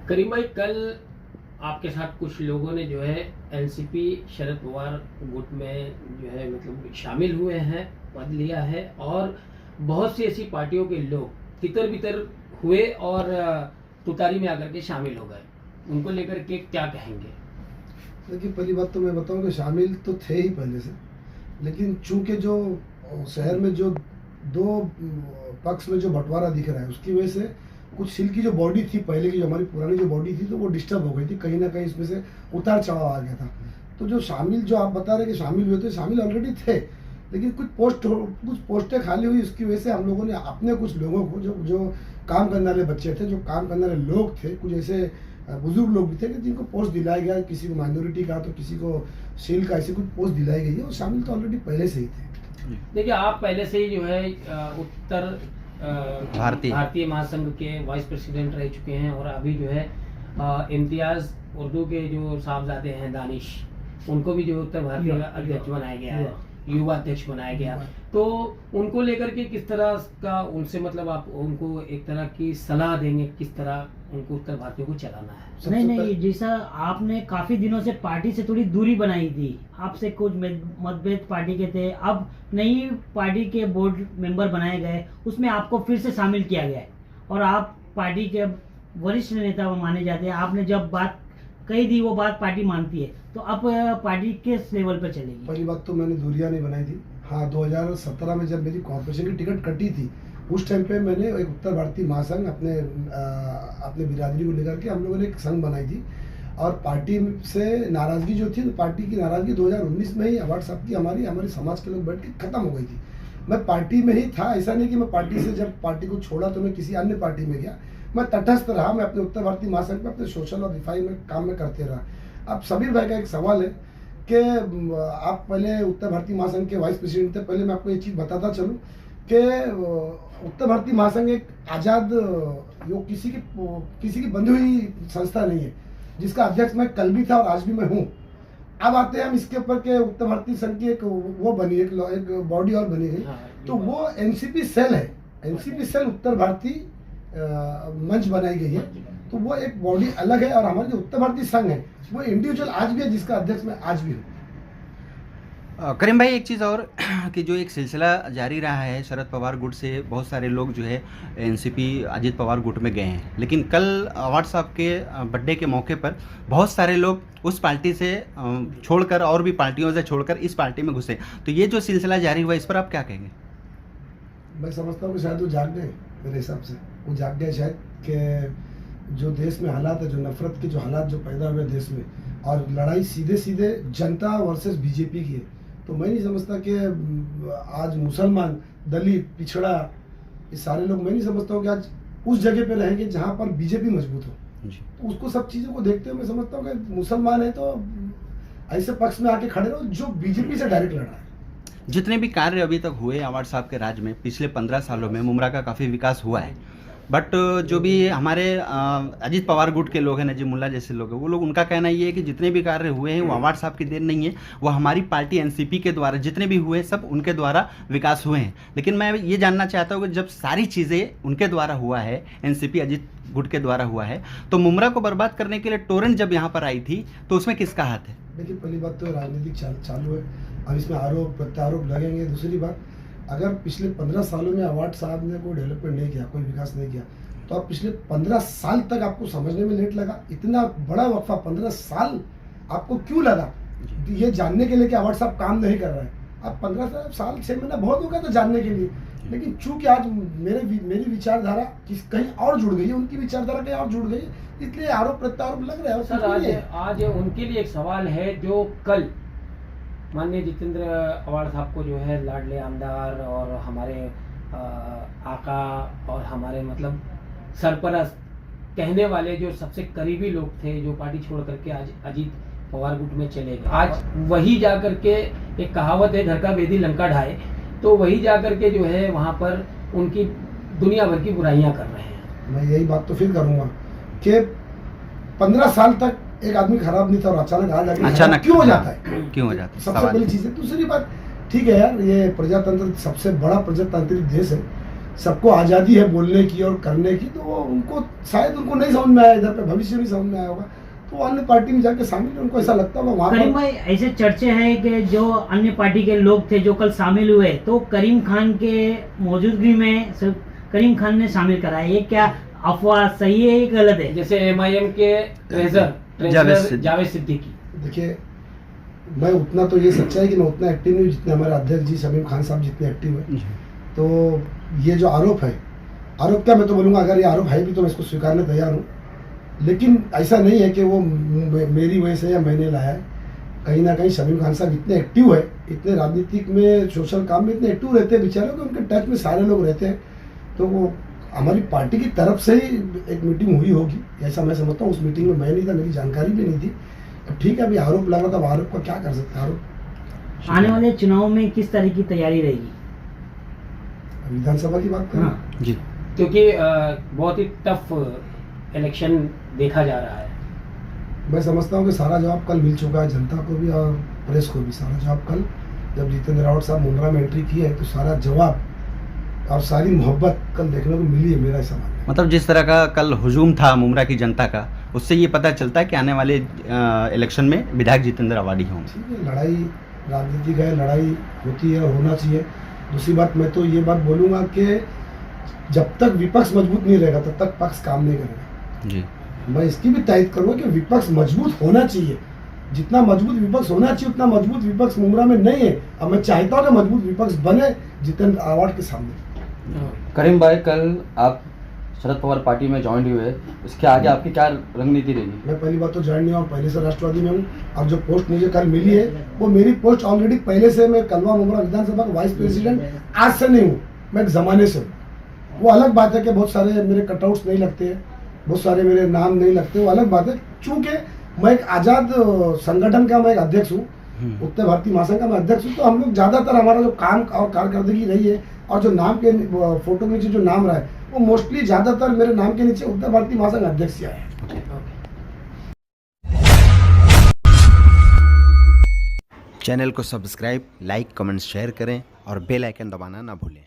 करीम भाई, कल आपके साथ कुछ लोगों ने जो है एनसीपी शरद पवार गुट में जो है मतलब शामिल हुए हैं, पद लिया है, और बहुत सी ऐसी पार्टियों के लोग तितर बितर हुए और तुतारी में आकर के शामिल हो गए। उनको लेकर के क्या कहेंगे? देखिए, पहली बात तो मैं बताऊं कि शामिल तो थे ही पहले से, लेकिन चूंकि जो शहर में जो दो पक्ष में जो बंटवारा दिख रहा है उसकी वजह से कुछ सिल की जो बॉडी थी पहले की, जो हमारी पुरानी जो बॉडी थी, तो वो डिस्टर्ब हो गई थी। कहीं ना कहीं इसमें से उतार चढ़ाव आ गया था। तो जो शामिल, जो आप बता रहे कि शामिल हुए थे, शामिल ऑलरेडी थे, लेकिन कुछ पोस्टें खाली हुई, उसकी वजह से हम लोगों ने अपने कुछ लोगों को, जो काम करने वाले बच्चे थे, जो काम करने वाले लोग थे, कुछ ऐसे बुजुर्ग लोग भी थे कि जिनको पोस्ट दिलाया गया, किसी को माइनॉरिटी का तो किसी को सेल का, ऐसी कुछ पोस्ट दिलाई गई है, और शामिल तो ऑलरेडी पहले से ही थे। देखिए, आप पहले से ही जो है उत्तर भारतीय महासंघ के वाइस प्रेसिडेंट रह चुके हैं, और अभी जो है इम्तियाज उर्दू के जो साहबजादे हैं दानिश, उनको भी जो उत्तर भारतीय अध्यक्ष बनाया गया है, युवा अध्यक्ष बनाया गया। तो उनको लेकर के किस तरह का उनसे मतलब आप उनको एक तरह की सलाह देंगे, किस तरह उनको उत्तर भारतीय को चलाना है? नहीं, जैसा आपने काफी दिनों से पार्टी से थोड़ी दूरी बनाई थी, आपसे कुछ मतभेद पार्टी के थे, अब नई पार्टी के बोर्ड मेंबर बनाए गए, उसमें आपको फिर से शामिल किया गया है और आप पार्टी के वरिष्ठ नेता माने जाते हैं। आपने जब बात कही थी वो बात पार्टी मानती है, तो अब पार्टी किस लेवल पर चलेगी? पहली बात तो मैंने दूरियां नहीं बनाई थी। हाँ, 2017 में जब मेरी कॉर्पोरेशन की टिकट कटी थी, उस टाइम पे मैंने एक उत्तर भारतीय महासंघ अपने बिरादरी को लेकर के हम लोगों ने एक संघ बनाई थी, और पार्टी से नाराजगी जो थी, तो पार्टी की नाराजगी 2019 में ही अवार्ड साहब की हमारे समाज के लोग बैठ के खत्म हो गई थी। मैं पार्टी में ही था, ऐसा नहीं कि मैं पार्टी से जब पार्टी को छोड़ा तो मैं किसी अन्य पार्टी में गया। मैं तटस्थ रहा, मैं अपने उत्तर भारतीय महासंघ में अपने सोशल और रिफाई में काम में करते रहा। अब सबीर भाई का एक सवाल है कि आप पहले उत्तर भारतीय महासंघ के वाइस प्रेसिडेंट थे। पहले मैं आपको एक चीज़ बताता चलूँ कि उत्तर भारतीय महासंघ एक आज़ाद, जो किसी की बंधी हुई संस्था नहीं है, जिसका अध्यक्ष मैं कल भी था और आज भी मैं हूँ। अब आते हैं हम इसके ऊपर के उत्तर भारतीय संघ की एक वो बनी, एक बॉडी और बनी गई, तो वो एनसीपी सेल है। एनसीपी सेल उत्तर भारतीय मंच बनाई गई है, तो वो एक बॉडी अलग है, और हमारे जो उत्तर भारतीय संघ है वो इंडिविजुअल आज भी है, जिसका अध्यक्ष मैं आज भी हूँ। करीम भाई, एक चीज़ और कि जो एक सिलसिला जारी रहा है, शरद पवार गुट से बहुत सारे लोग जो है एनसीपी अजीत पवार गुट में गए हैं, लेकिन कल अवार्ड साहब के बर्थडे के मौके पर बहुत सारे लोग उस पार्टी से छोड़कर और भी पार्टियों से छोड़कर इस पार्टी में घुसे। तो ये जो सिलसिला जारी हुआ, इस पर आप क्या कहेंगे? मैं समझता हूँ कि शायद वो जाग गए, मेरे हिसाब से वो जाग गए शायद, कि जो देश में हालात है, जो नफरत के जो हालात जो पैदा हुए देश में, और लड़ाई सीधे सीधे जनता वर्सेस बीजेपी की है, तो मैं नहीं समझता कि आज मुसलमान, दलित, पिछड़ा, ये सारे लोग, मैं नहीं समझता हूँ कि आज उस जगह पे रहेंगे जहाँ पर बीजेपी मजबूत हो। तो उसको सब चीज़ों को देखते हुए मैं समझता हूँ कि मुसलमान है तो ऐसे पक्ष में आके खड़े रहो जो बीजेपी से डायरेक्ट लड़ रहा है। जितने भी कार्य अभी तक हुए अवार्ड साहब के राज में, पिछले 15 सालों में मुमरा का काफ़ी विकास हुआ है, बट जो भी हमारे अजीत पवार गुट के लोग हैं, नजीब मुल्ला जैसे लोग हैं, वो लोग, उनका कहना ये है कि जितने भी कार्य हुए हैं वो अवार्ड साहब की देन नहीं है, वो हमारी पार्टी एनसीपी के द्वारा जितने भी हुए सब उनके द्वारा विकास हुए हैं। लेकिन मैं ये जानना चाहता हूँ कि जब सारी चीज़ें उनके द्वारा हुआ है, एनसीपी अजीत गुट के द्वारा हुआ है, तो मुमरा को बर्बाद करने के लिए टोरेंट जब यहाँ पर आई थी तो उसमें किसका हाथ है? देखिए, पहली बात तो राजनीतिक चालू है, अब इसमें आरोप प्रत्यारोप लगेंगे। दूसरी बात, अगर पिछले 15 सालों में अवार्ड साहब ने कोई डेवलपमेंट नहीं किया, कोई विकास नहीं किया, तो आप पिछले 15 साल तक आपको समझने में लेट लगा। इतना बड़ा वक्फा 15 साल आपको क्यों लगा ये जानने के लिए कि अवार्ड साहब काम नहीं कर रहा है? अब 15 साल 6 महीना बहुत हो गया था जानने के लिए, लेकिन चूंकि आज मेरी विचारधारा कहीं और जुड़ गई है, उनकी विचारधारा कहीं और जुड़ गई है, इसलिए आरोप प्रत्यारोप लग रहा है। सर, आज उनके लिए एक सवाल है, जो कल माननीय जितेंद्र अवार्ड साहब को जो है लाडले आमदार और हमारे आका और हमारे मतलब सरपरस्त कहने वाले जो सबसे करीबी लोग थे, जो पार्टी छोड़ करके आज अजीत पवार गुट में चले गए, आज वही जा करके, एक कहावत है घर का बेदी लंका ढाए, तो वही जा करके जो है वहाँ पर उनकी दुनिया भर की बुराइयां कर रहे हैं। मैं यही बात तो फिर करूँगा कि 15 साल तक एक आदमी खराब नहीं था और अचानक क्यों हो जाता है? क्यों हो जाता है? सबसे बड़ी चीज़ है। दूसरी बात, ठीक है यार, ये प्रजातंत्र सबसे बड़ा प्रजातांत्रिक देश है, सबको आज़ादी है बोलने की और करने की, तो वो उनको शायद उनको नहीं समझ में आया, इधर पे भविष्य नहीं समझ में आया होगा, तो अन्य पार्टी में जाके शामिल, उनको ऐसा लगता होगा वहाँ करीम पर। भाई, ऐसे चर्चे हैं कि जो अन्य पार्टी के लोग थे जो कल शामिल हुए, तो करीम खान के मौजूदगी में सिर्फ करीम खान ने शामिल कराया, ये क्या अफवाह सही है या गलत है? जैसे एमआईएम के ट्रेजरर जावेद सिद्दीकी। देखिए, मैं उतना तो ये सच्चा है कि मैं उतना एक्टिव नहीं हूँ जितने हमारे अध्यक्ष जी शमीम खान साहब जितने एक्टिव है। तो ये जो आरोप है, आरोप क्या, मैं तो बोलूँगा अगर ये आरोप है भी तो मैं इसको स्वीकारने तैयार हूँ, लेकिन ऐसा नहीं है कि वो मेरी वजह से या मैंने लाया है। कहीं ना कहीं शमीम खान साहब इतने एक्टिव है, इतने राजनीतिक में, सोशल काम में इतने एक्टिव रहते हैं बेचारे, कि उनके टच में सारे लोग रहते हैं, तो वो हमारी पार्टी की तरफ से ही एक मीटिंग हुई होगी, ऐसा मैं समझता हूँ। उस मीटिंग में मैं नहीं था, मेरी जानकारी भी नहीं थी। अब ठीक है, अभी आरोप लगा, तो आरोप का क्या कर सकते हैं। आरोप आने वाले चुनाव में किस तरह की तैयारी रहेगी? विधानसभा की बात करें जी, क्योंकि बहुत ही टफ इलेक्शन देखा जा रहा है। मैं समझता हूँ कि सारा जवाब कल मिल चुका है जनता को भी और प्रेस को भी। सारा जवाब कल जब जितेंद्र रावत साहब मुंद्रा में एंट्री की है, तो सारा जवाब और सारी मोहब्बत कल देखने को मिली है, मेरा ऐसा मानना है। मतलब जिस तरह का कल हुजूम था मुमरा की जनता का, उससे ये पता चलता है कि आने वाले इलेक्शन में विधायक जितेंद्र आवाडी होंगे। ठीक है, लड़ाई राजनीतिक है, लड़ाई होती है, होना चाहिए। दूसरी बात, मैं तो ये बात बोलूँगा कि जब तक विपक्ष मजबूत नहीं रहेगा तब तक पक्ष काम नहीं करेगा। जी, मैं इसकी भी तायद करूँगा कि विपक्ष मजबूत होना चाहिए। जितना मजबूत विपक्ष होना चाहिए उतना मजबूत विपक्ष मुमरा में नहीं है। अब मैं चाहता हूँ कि मजबूत विपक्ष बने जितेंद्र आवाड के सामने। करीम भाई, कल आप शरद पवार पार्टी में ज्वाइन हुए, इसके आगे आपकी क्या रणनीति रहेगी? मैं पहली बात तो ज्वाइन नहीं हुआ, पहले से राष्ट्रवादी में हूँ। अब जो पोस्ट मुझे कल मिली है वो मेरी पोस्ट ऑलरेडी पहले से, मैं कलवा मुमरा विधानसभा का वाइस प्रेसिडेंट आज से नहीं हूँ, मैं एक ज़माने से हूँ। वो अलग बात है कि बहुत सारे मेरे कटआउट्स नहीं लगते हैं, बहुत सारे मेरे नाम नहीं लगते, वो अलग बात है। चूँकि मैं एक आज़ाद संगठन का मैं एक अध्यक्ष हूँ, उत्तर भारतीय महासंघ का मैं अध्यक्ष हूँ, तो हम लोग ज़्यादातर हमारा जो काम और कारकर्दगी रही है और जो नाम के फोटो के नीचे जो नाम रहा है, वो मोस्टली ज़्यादातर मेरे नाम के नीचे उत्तर भारतीय महासंघ अध्यक्ष ही आया है। चैनल को सब्सक्राइब, लाइक, कमेंट, शेयर करें और बेल आइकन दबाना ना भूलें।